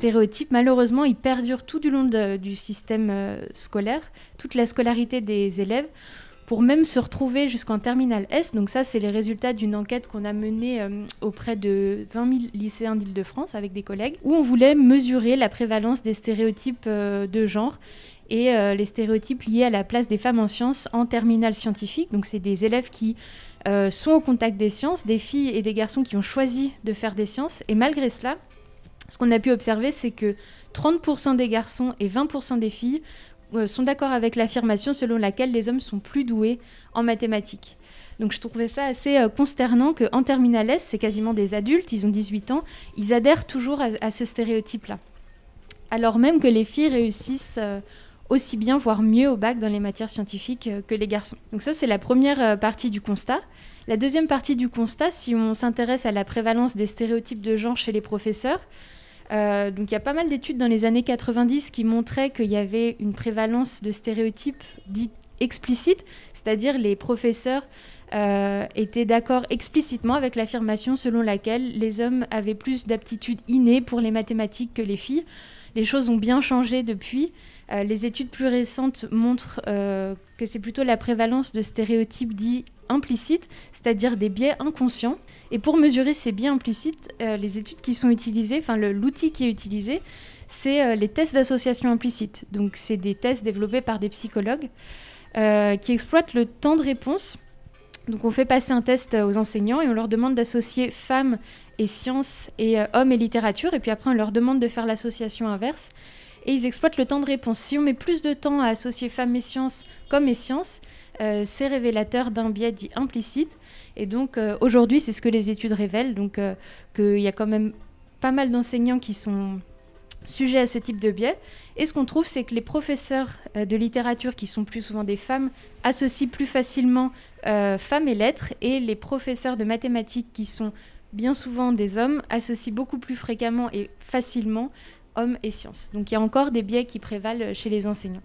stéréotypes, malheureusement, ils perdurent tout du long du système scolaire, toute la scolarité des élèves, pour même se retrouver jusqu'en terminale S. Donc ça, c'est les résultats d'une enquête qu'on a menée auprès de 20 000 lycéens d'Île-de-France avec des collègues, où on voulait mesurer la prévalence des stéréotypes de genre et les stéréotypes liés à la place des femmes en sciences en terminale scientifique. Donc c'est des élèves qui sont au contact des sciences, des filles et des garçons qui ont choisi de faire des sciences. Et malgré cela, ce qu'on a pu observer, c'est que 30% des garçons et 20% des filles sont d'accord avec l'affirmation selon laquelle les hommes sont plus doués en mathématiques. Donc je trouvais ça assez consternant qu'en terminale S, c'est quasiment des adultes, ils ont 18 ans, ils adhèrent toujours à ce stéréotype-là. Alors même que les filles réussissent aussi bien, voire mieux au bac dans les matières scientifiques que les garçons. Donc ça, c'est la première partie du constat. La deuxième partie du constat, si on s'intéresse à la prévalence des stéréotypes de genre chez les professeurs, donc il y a pas mal d'études dans les années 90 qui montraient qu'il y avait une prévalence de stéréotypes dits explicites, c'est-à-dire les professeurs étaient d'accord explicitement avec l'affirmation selon laquelle les hommes avaient plus d'aptitudes innées pour les mathématiques que les filles. Les choses ont bien changé depuis. Les études plus récentes montrent que c'est plutôt la prévalence de stéréotypes dits implicites, c'est-à-dire des biais inconscients. Et pour mesurer ces biais implicites, les études qui sont utilisées, enfin l'outil qui est utilisé, c'est les tests d'association implicite. Donc c'est des tests développés par des psychologues qui exploitent le temps de réponse. Donc on fait passer un test aux enseignants et on leur demande d'associer femmes et sciences et hommes et littérature. Et puis après, on leur demande de faire l'association inverse. Et ils exploitent le temps de réponse. Si on met plus de temps à associer femmes et sciences comme et sciences, c'est révélateur d'un biais dit implicite. Et donc aujourd'hui, c'est ce que les études révèlent. Donc qu'il y a quand même pas mal d'enseignants qui sont sujets à ce type de biais. Et ce qu'on trouve, c'est que les professeurs de littérature, qui sont plus souvent des femmes, associent plus facilement femmes et lettres. Et les professeurs de mathématiques, qui sont bien souvent des hommes, associent beaucoup plus fréquemment et facilement hommes et sciences. Donc il y a encore des biais qui prévalent chez les enseignants.